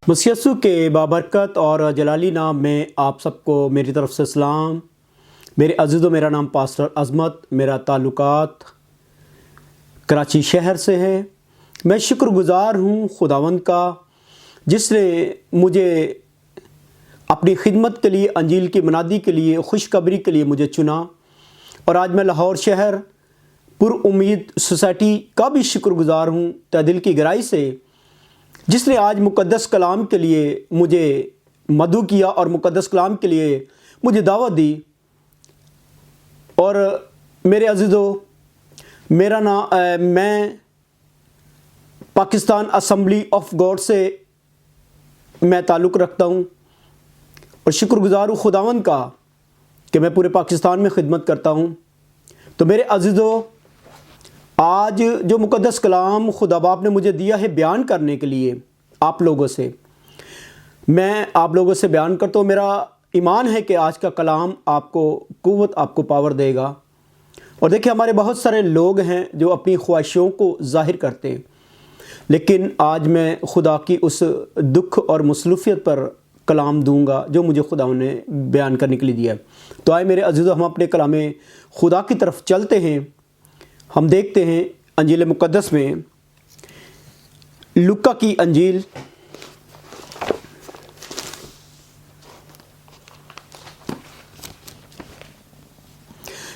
मसीह यीशु के बाबरकत और जलाली नाम में आप सबको मेरी तरफ से सलाम। मेरे अज़ीज़ों, मेरा नाम पास्टर अज़मत, मेरा ताल्लुकात कराची शहर से है। मैं शुक्रगुज़ार हूँ खुदावंद का, जिसने मुझे अपनी खिदमत के लिए, अंजील की मनादी के लिए, खुशखबरी के लिए मुझे चुना। और आज मैं लाहौर शहर पुरुम्मीद सोसाइटी का भी शुक्रगुज़ार हूँ तहे दिल की गहराई से, जिसने आज मुक़द्दस कलाम के लिए मुझे मदऊ किया और मुक़द्दस कलाम के लिए मुझे दावत दी। और मेरे अज़ीज़ों, मैं पाकिस्तान असम्बली ऑफ गॉड से मैं ताल्लुक़ रखता हूँ और शुक्रगुज़ार हूँ खुदावंद का कि मैं पूरे पाकिस्तान में खिदमत करता हूँ। तो मेरे अज़ीज़ों, आज जो मुक़द्दस कलाम खुदा बाप ने मुझे दिया है बयान करने के लिए आप लोगों से, मैं आप लोगों से बयान करता हूँ। मेरा ईमान है कि आज का कलाम आपको क़ुव्वत, आपको पावर देगा। और देखिए, हमारे बहुत सारे लोग हैं जो अपनी ख्वाहिशों को ज़ाहिर करते हैं, लेकिन आज मैं खुदा की उस दुख और मसरूफ़ियत पर कलाम दूंगा जो मुझे खुदा ने बयान करने के लिए दिया है। तो आए मेरे अज़ीज़ों, हम अपने कलाम खुदा की तरफ चलते हैं। हम देखते हैं अंजील मुक़द्दस में, लूका की अंजील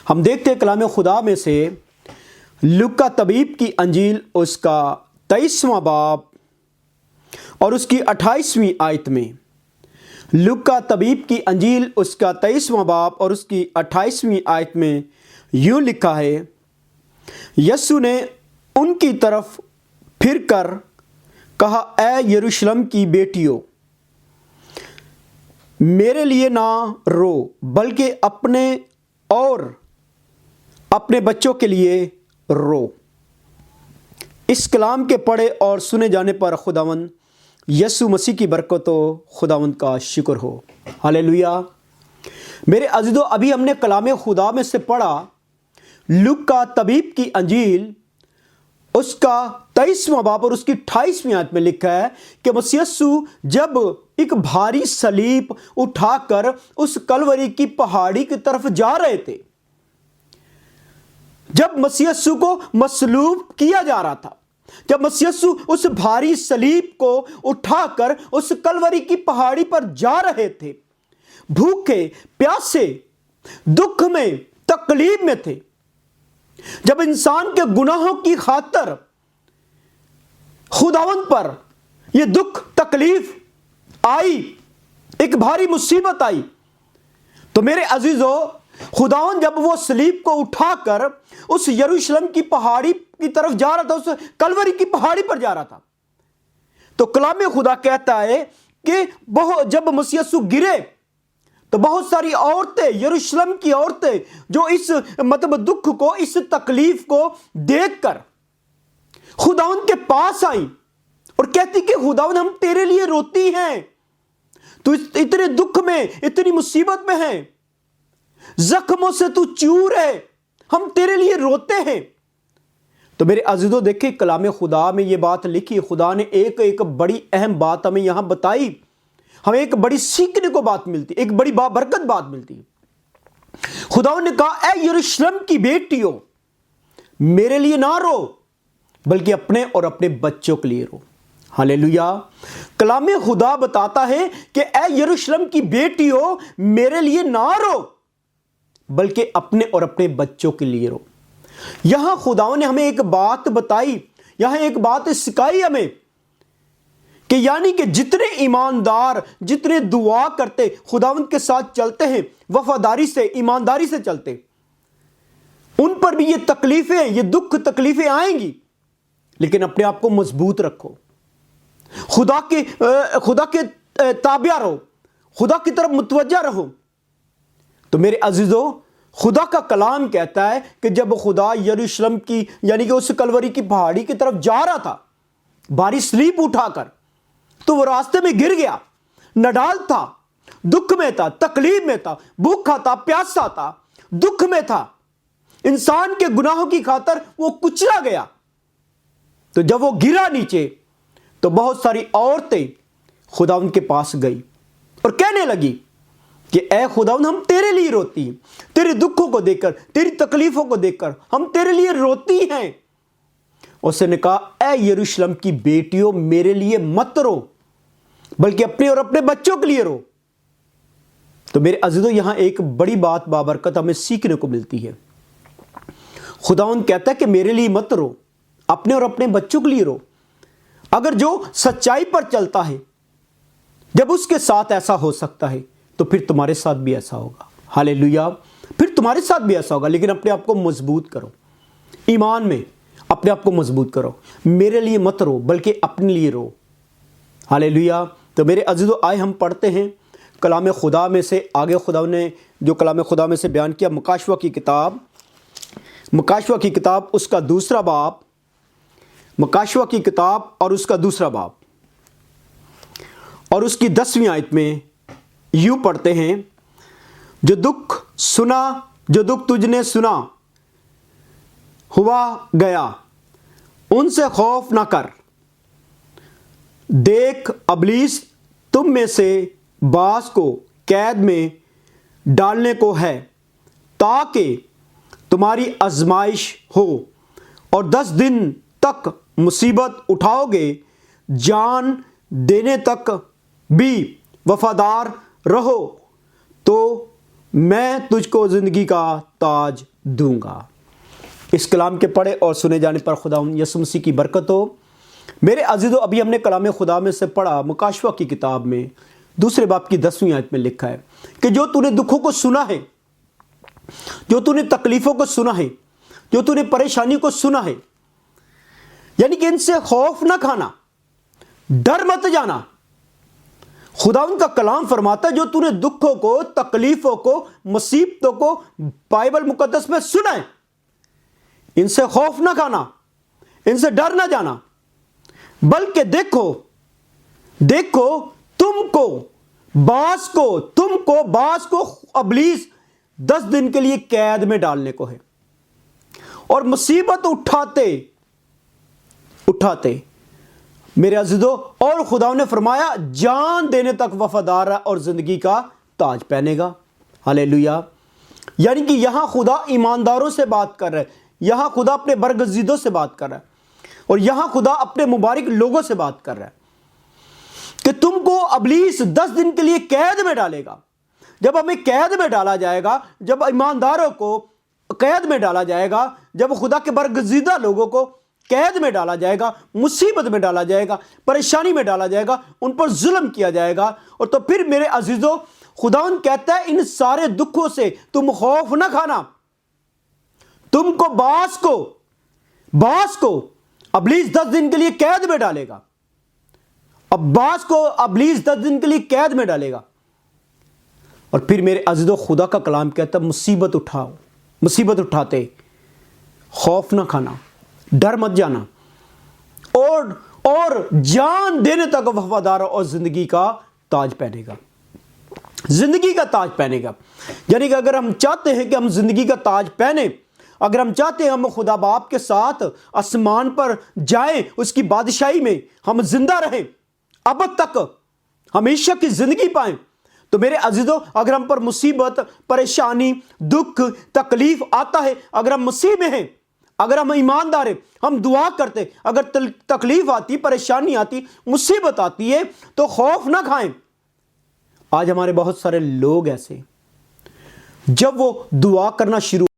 हम देखते हैं कलाम खुदा में से लूका तबीब की अंजील, उसका 23वां बाब और उसकी 28वीं आयत में। लूका तबीब की अंजील, उसका 23वां बाब और उसकी 28वीं आयत में यूँ लिखा है, यीशु ने उनकी तरफ फिर कर कहा, ऐ यरूशलेम की बेटियों, मेरे लिए ना रो, बल्कि अपने और अपने बच्चों के लिए रो। इस कलाम के पढ़े और सुने जाने पर खुदावंद यीशु मसीह की बरकतों, खुदावंद का शुक्र हो। हालेलुया। मेरे अज़ीज़ों, अभी हमने कलाम खुदा में से पढ़ा लूका तबीब की अंजील, उसका 23वां बाब और उसकी 28वीं आयत में लिखा है कि मसीह यीशु जब एक भारी सलीब उठाकर उस कलवरी की पहाड़ी की तरफ जा रहे थे, जब मसीह यीशु को मसलूब किया जा रहा था, जब मसीह यीशु उस भारी सलीब को उठाकर उस कलवरी की पहाड़ी पर जा रहे थे, भूखे प्यासे दुख में तकलीफ में थे, जब इंसान के गुनाहों की खातिर खुदावंद पर यह दुख तकलीफ आई, एक भारी मुसीबत आई, तो मेरे अजीजों, खुदावंद जब वो सलीब को उठाकर उस यरूशलेम की पहाड़ी की तरफ जा रहा था, उस कलवरी की पहाड़ी पर जा रहा था, तो कलाम खुदा कहता है कि जब मसीह यीशु गिरे तो बहुत सारी औरतें, यरूशलेम की औरतें, जो इस दुख को, इस तकलीफ को देखकर खुदावंद के पास आई और कहती कि खुदावंद, हम तेरे लिए रोती हैं, तू इतने दुख में, इतनी मुसीबत में है, जख्मों से तू चूर है, हम तेरे लिए रोते हैं। तो मेरे अज़ीज़ों, देखिए कलाम खुदा में ये बात लिखी, खुदा ने एक बड़ी अहम बात हमें यहां बताई, हमें एक बड़ी सीखने को बात मिलती, एक बड़ी बरकत बात मिलती। खुदा ने कहा, ऐ यरूशलेम की बेटियों, मेरे लिए ना रो, बल्कि अपने और अपने बच्चों के लिए रो। हालेलुया। कलाम खुदा बताता है कि ऐ यरूशलेम की बेटियों, मेरे लिए ना रो, बल्कि अपने और अपने बच्चों के लिए रो। यहां खुदा ने हमें एक बात बताई, यहां एक बात सिखाई हमें कि यानी कि जितने ईमानदार, जितने दुआ करते, खुदावंद के साथ चलते हैं, वफादारी से, ईमानदारी से चलते, उन पर भी ये तकलीफें, ये दुख तकलीफें आएंगी, लेकिन अपने आप को मजबूत रखो, खुदा के ताबिया रहो, खुदा की तरफ मुतवज्जा रहो। तो मेरे अजीजों, खुदा का कलाम कहता है कि जब खुदा यरूशलेम की, यानी कि उस कलवरी की पहाड़ी की तरफ जा रहा था भारी सलीब उठाकर, तो वो रास्ते में गिर गया, नडाल था, दुख में था, तकलीफ में था, भूखा था, प्यासा था, दुख में था, इंसान के गुनाहों की खातिर वो कुचला गया। तो जब वो गिरा नीचे, तो बहुत सारी औरतें खुदावंद के पास गई और कहने लगी कि ए खुदावंद, हम तेरे लिए रोती हैं, तेरे दुखों को देखकर, तेरी तकलीफों को देखकर हम तेरे लिए रोती हैं। उसने कहा, ए यरूशलेम की बेटियों, मेरे लिए मत रो, बल्कि अपने और अपने बच्चों के लिए रो। तो मेरे अजीजों, यहां एक बड़ी बात बाबरकत हमें सीखने को मिलती है। खुदावंद कहता है कि मेरे लिए मत रो, अपने और अपने बच्चों के लिए रो। अगर जो सच्चाई पर चलता है, जब उसके साथ ऐसा हो सकता है, तो फिर तुम्हारे साथ भी ऐसा होगा। हालेलुया, फिर तुम्हारे साथ भी ऐसा होगा। लेकिन अपने आप को मजबूत करो, ईमान में अपने आप को मजबूत करो। मेरे लिए मत रो, बल्कि अपने लिए रो। हालेलुया। तो मेरे अजीजों, आए हम पढ़ते हैं कलाम खुदा में से। आगे खुदा ने जो कलाम खुदा में से बयान किया, मुकाशवा की किताब उसका दूसरा बाब, मुकाशवा की किताब और उसका दूसरा बाब और उसकी 10वीं आयत में यूं पढ़ते हैं, जो दुख तुझने सुना हुआ गया, उनसे खौफ ना कर। देख, अबलीस तुम में से बास को कैद में डालने को है, ताकि तुम्हारी आजमाइश हो, और 10 दिन तक मुसीबत उठाओगे, जान देने तक भी वफादार रहो तो मैं तुझको जिंदगी का ताज दूंगा। इस कलाम के पढ़े और सुने जाने पर खुदा यीशु मसीह की बरकत हो। मेरे अजीजों, अभी हमने कलाम खुदा में से पढ़ा, मुकाशवा की किताब में दूसरे बाब की 10वीं आयत में लिखा है कि जो तूने दुखों को सुना है, जो तूने तकलीफों को सुना है, जो तूने परेशानी को सुना है, यानी कि इनसे खौफ ना खाना, डर मत जाना। खुदावंद का कलाम फरमाता है, जो तूने दुखों को, तकलीफों को, मुसीबतों को बाइबल मुकद्दस में सुना है, इनसे खौफ ना खाना, इनसे डर ना जाना, बल्कि देखो तुमको बास को अबलीस 10 दिन के लिए कैद में डालने को है, और मुसीबत उठाते मेरे अजीजों, और खुदा ने फरमाया जान देने तक वफादार है और जिंदगी का ताज पहनेगा। हालेलुया। यानी कि यहां खुदा ईमानदारों से बात कर रहा है, यहां खुदा अपने बरगजीदों से बात कर रहा है, और यहां खुदा अपने मुबारक लोगों से बात कर रहा है कि तुमको अबलीस 10 दिन के लिए कैद में डालेगा। जब हमें कैद में डाला जाएगा, जब ईमानदारों को कैद में डाला जाएगा, जब खुदा के बरगजीदा लोगों को कैद में डाला जाएगा, मुसीबत में डाला जाएगा, परेशानी में डाला जाएगा, उन पर जुल्म किया जाएगा, और तो फिर मेरे अजीजों, खुदावंद कहता है इन सारे दुखों से तुम खौफ ना खाना। तुमको बास को अबलीस 10 दिन के लिए कैद में डालेगा। अब बास को अबलीस 10 दिन के लिए कैद में डालेगा। और फिर मेरे अजीजों, खुदा का कलाम कहता है मुसीबत उठाते खौफ ना खाना, डर मत जाना, और जान देने तक वफादार और जिंदगी का ताज पहनेगा। जिंदगी का ताज पहनेगा, यानी कि अगर हम चाहते हैं कि हम जिंदगी का ताज पहने, अगर हम चाहते हैं हम खुदा बाप के साथ आसमान पर जाएं, उसकी बादशाही में हम जिंदा रहें, अब तक हमेशा की जिंदगी पाएं, तो मेरे अजीजों, अगर हम पर मुसीबत, परेशानी, दुख, तकलीफ आता है, अगर हम मसीह में हैं, अगर हम ईमानदार हैं, हम दुआ करते, अगर तकलीफ आती, परेशानी आती, मुसीबत आती है, तो खौफ ना खाएं। आज हमारे बहुत सारे लोग ऐसे, जब वो दुआ करना शुरू